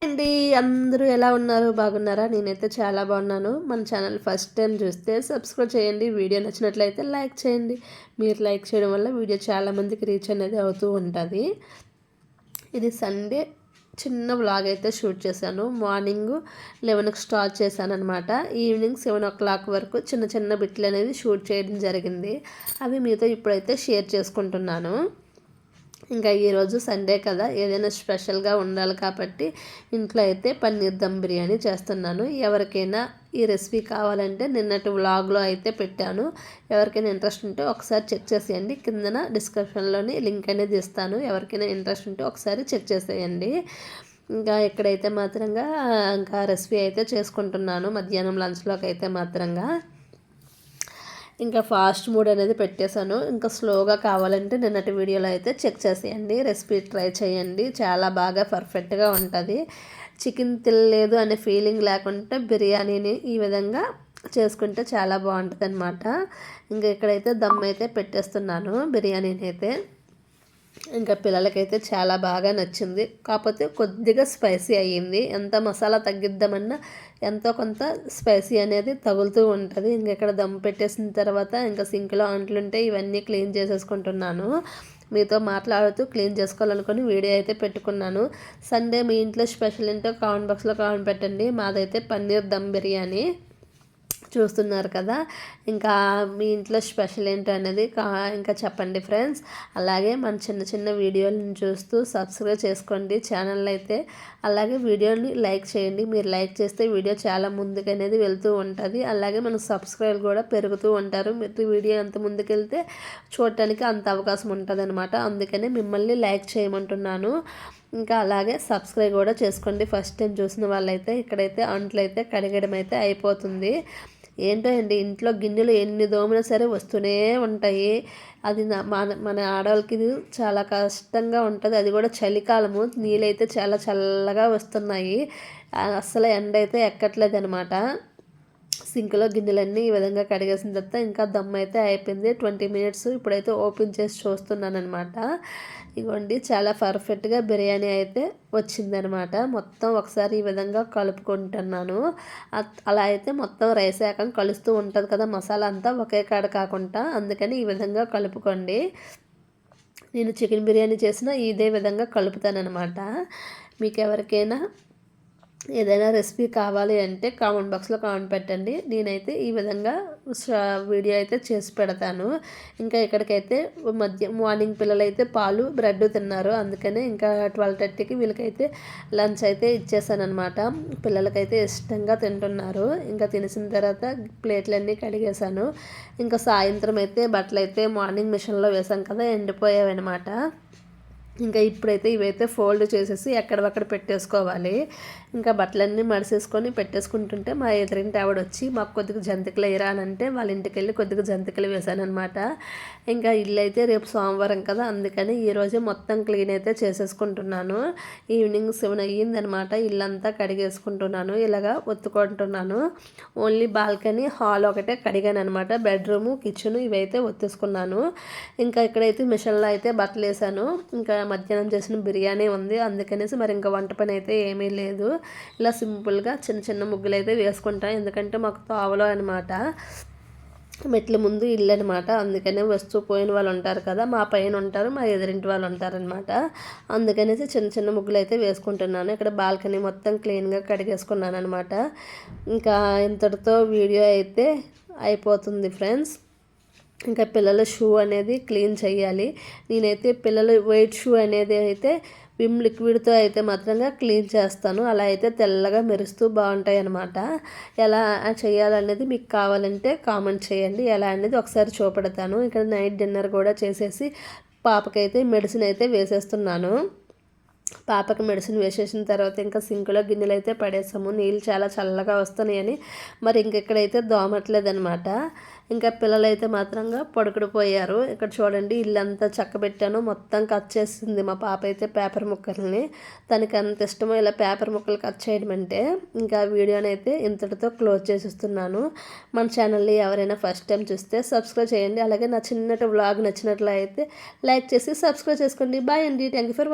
అండి అందరూ ఎలా ఉన్నారు? బాగున్నారా? నేనైతే చాలా బాగున్నాను. మన ఛానల్ ఫస్ట్ టైం చూస్తే సబ్స్క్రైబ్ చేయండి. వీడియో నచ్చినట్లయితే లైక్ చేయండి. మీరు లైక్ చేయడం వల్ల వీడియో చాలామందికి రీచ్ అనేది అవుతూ ఉంటుంది. ఇది సండే చిన్న వ్లాగ్ అయితే షూట్ చేశాను. మార్నింగ్ 11కి స్టార్ట్ చేశాను అనమాట. ఈవినింగ్ 7 o'clock వరకు చిన్న చిన్న బిట్లు అనేది షూట్ చేయడం జరిగింది. అవి మీతో ఇప్పుడైతే షేర్ చేసుకుంటున్నాను. ఇంకా ఈరోజు సండే కదా, ఏదైనా స్పెషల్గా ఉండాలి కాబట్టి ఇంట్లో అయితే పన్నీర్ దమ్ బిర్యానీ చేస్తున్నాను. ఎవరికైనా ఈ రెసిపీ కావాలంటే నిన్నటి వ్లాగ్లో అయితే పెట్టాను. ఎవరికైనా ఇంట్రెస్ట్ ఉంటే ఒకసారి చెక్ చేసేయండి. కిందన డిస్క్రిప్షన్లోని లింక్ అనేది ఇస్తాను. ఎవరికైనా ఇంట్రెస్ట్ ఉంటే ఒకసారి చెక్ చేసేయండి. ఇంకా ఇక్కడైతే మాత్రంగా ఇంకా రెసిపీ అయితే చేసుకుంటున్నాను. మధ్యాహ్నం లంచ్లోకి అయితే మాత్రంగా ఇంకా ఫాస్ట్ మోడ్ అనేది పెట్టేశాను. ఇంకా స్లోగా కావాలంటే నిన్నటి వీడియోలో అయితే చెక్ చేసేయండి. రెసిపీ ట్రై చేయండి, చాలా బాగా పర్ఫెక్ట్గా ఉంటుంది. చికెన్ తినలేదు అనే ఫీలింగ్ లేకుండా బిర్యానీని ఈ విధంగా చేసుకుంటే చాలా బాగుంటుంది అనమాట. ఇంకా ఇక్కడైతే దమ్ అయితే పెట్టేస్తున్నాను బిర్యానీని అయితే. ఇంకా పిల్లలకైతే చాలా బాగా నచ్చింది. కాకపోతే కొద్దిగా స్పైసీ అయ్యింది. ఎంత మసాలా తగ్గిద్దామన్నా ఎంతో కొంత స్పైసీ అనేది తగులుతూ ఉంటుంది. ఇంక ఇక్కడ దమ్ పెట్టేసిన తర్వాత ఇంకా సింక్లో అంట్లుంటే ఇవన్నీ క్లీన్ చేసేసుకుంటున్నాను. మీతో మాట్లాడుతూ క్లీన్ చేసుకోవాలనుకొని వీడియో అయితే పెట్టుకున్నాను. సండే మీ ఇంట్లో స్పెషల్ ఏంటో కామెంట్ బాక్స్లో కామెంట్ పెట్టండి. మాదైతే పన్నీర్ దమ్ బిర్యానీ చూస్తున్నారు కదా. ఇంకా మీ ఇంట్లో స్పెషల్ ఏంటో అనేది ఇంకా చెప్పండి ఫ్రెండ్స్. అలాగే మన చిన్న చిన్న వీడియోలను చూస్తూ సబ్స్క్రైబ్ చేసుకోండి ఛానల్ అయితే. అలాగే వీడియోని లైక్ చేయండి. మీరు లైక్ చేస్తే వీడియో చాలా ముందుకు అనేది వెళ్తూ ఉంటుంది. అలాగే మనకు సబ్స్క్రైబ్ కూడా పెరుగుతూ ఉంటారు. మీరు వీడియో ఎంత ముందుకెళ్తే చూడటానికి అంత అవకాశం ఉంటుంది అనమాట. అందుకనే మిమ్మల్ని లైక్ చేయమంటున్నాను. ఇంకా అలాగే సబ్స్క్రైబ్ కూడా చేసుకోండి. ఫస్ట్ టైం చూసిన వాళ్ళైతే. ఇక్కడైతే అంట్లు అయితే కడిగడం అయితే అయిపోతుంది. ఏంటో అండి, ఇంట్లో గిన్నెలు ఎన్ని దోమినా సరే వస్తూనే ఉంటాయి. అది మన ఆడవాళ్ళకి ఇది చాలా కష్టంగా ఉంటుంది. అది కూడా చలికాలము, నీళ్ళైతే చాలా చల్లగా వస్తున్నాయి. అస్సలు ఎండ అయితే ఎక్కట్లేదు అనమాట. సింక్లో గిన్నెలన్నీ ఈ విధంగా కడిగేసిన తర్వాత ఇంకా దమ్ అయితే అయిపోయింది. 20 minutes ఇప్పుడైతే ఓపెన్ చేసి చూస్తున్నాను అనమాట. ఇవ్వండి, చాలా పర్ఫెక్ట్గా బిర్యానీ అయితే వచ్చిందనమాట. మొత్తం ఒకసారి ఈ విధంగా కలుపుకుంటున్నాను. అలా అయితే మొత్తం రైస్ ఏకం కలుస్తూ ఉంటుంది కదా, మసాలా అంతా ఒకే కాడ కాకుండా. అందుకని ఈ విధంగా కలుపుకోండి. నేను చికెన్ బిర్యానీ చేసిన ఇదే విధంగా కలుపుతానమాట. మీకు ఎవరికైనా ఏదైనా రెసిపీ కావాలి అంటే కామెంట్ బాక్స్లో కామెంట్ పెట్టండి. నేనైతే ఈ విధంగా వీడియో అయితే చేసి పెడతాను. ఇంకా ఇక్కడికైతే మార్నింగ్ పిల్లలైతే పాలు బ్రెడ్ తిన్నారు. అందుకనే ఇంకా 12:30కి వీళ్ళకైతే లంచ్ అయితే ఇచ్చేసానమాట. పిల్లలకైతే ఇష్టంగా తింటున్నారు. ఇంకా తినేసిన తర్వాత ప్లేట్లన్నీ కడిగేశాను. ఇంకా సాయంత్రం అయితే బట్టలు అయితే మార్నింగ్ మిషన్లో వేసాం కదా, ఎండిపోయావన్నమాట. ఇంకా ఇప్పుడైతే ఇవైతే ఫోల్డ్ చేసేసి ఎక్కడక్కడ పెట్టేసుకోవాలి. ఇంకా బట్టలన్నీ మడిసేసుకొని పెట్టేసుకుంటుంటే మా ఎదురింటి ఆవిడ వచ్చి మాకు కొద్దిగా జంతికలు వేయరా అని అంటే వాళ్ళ ఇంటికి వెళ్ళి కొద్దిగా జంతికలు వేసానమాట. ఇంకా ఇల్లు అయితే రేపు సోమవారం కదా, అందుకని ఈరోజే మొత్తం క్లీన్ అయితే చేసేసుకుంటున్నాను. ఈవినింగ్ 7 అయ్యిందనమాట. ఇల్లంతా కడిగేసుకుంటున్నాను, ఇలాగా ఒత్తుకుంటున్నాను. ఓన్లీ బాల్కనీ హాల్ ఒకటే కడిగాను అనమాట. బెడ్రూము కిచెన్ ఇవైతే ఒత్తేసుకున్నాను. ఇంకా ఇక్కడైతే మిషన్లో అయితే బట్టలు వేసాను. ఇంకా మధ్యాహ్నం చేసిన బిర్యానీ ఉంది, అందుకనేసి మరి ఇంకా వంట పని అయితే ఏమీ లేదు. ఇలా సింపుల్గా చిన్న చిన్న ముగ్గులు అయితే వేసుకుంటాను. ఎందుకంటే మాకు తావలో అనమాట, మెట్ల ముందు ఇల్లు అనమాట. అందుకనే వస్తూ పోయిన వాళ్ళు ఉంటారు కదా, మా పైన ఉంటారు, మా ఎదురింటి వాళ్ళు ఉంటారనమాట. అందుకనేసి చిన్న చిన్న ముగ్గులు అయితే వేసుకుంటున్నాను. ఇక్కడ బాల్కనీ మొత్తం క్లీన్గా కడిగేసుకున్నాను అనమాట. ఇంకా ఇంతటితో వీడియో అయితే అయిపోతుంది ఫ్రెండ్స్. ఇంకా పిల్లల షూ అనేది క్లీన్ చేయాలి. నేనైతే పిల్లల వైట్ షూ అనేది అయితే విమ్ లిక్విడ్తో అయితే మాత్రంగా క్లీన్ చేస్తాను. అలా అయితే తెల్లగా మెరుస్తూ బాగుంటాయి అన్నమాట. ఎలా చేయాలనేది మీకు కావాలంటే కామెంట్ చేయండి. ఎలా అనేది ఒకసారి చూపెడతాను. ఇక్కడ నైట్ డిన్నర్ కూడా చేసేసి పాపకైతే మెడిసిన్ అయితే వేసేస్తున్నాను. పాపకి మెడిసిన్ వేసేసిన తర్వాత ఇంకా సింకులో గిన్నెలు అయితే పడేసాము. నీళ్ళు చాలా చల్లగా వస్తున్నాయని మరి ఇంకెక్కడైతే దోమట్లేదనమాట. ఇంకా పిల్లలైతే మాత్రంగా పడుకుడిపోయారు. ఇక్కడ చూడండి, ఇల్లంతా చక్కబెట్టాను, మొత్తం కట్ చేసింది మా పాప అయితే పేపర్ ముక్కల్ని. తనకి అంత ఇష్టమో ఇలా పేపర్ ముక్కలు కట్ చేయడం అంటే. ఇంకా వీడియోని అయితే ఇంతటితో క్లోజ్ చేసిస్తున్నాను. మన ఛానల్ని ఎవరైనా ఫస్ట్ టైం చూస్తే సబ్స్క్రైబ్ చేయండి. అలాగే నా చిన్నటి వ్లాగ్ నచ్చినట్లయితే లైక్ చేసి సబ్స్క్రైబ్ చేసుకోండి. బాయ్ అండి, థ్యాంక్ యూ ఫర్ వాచింగ్.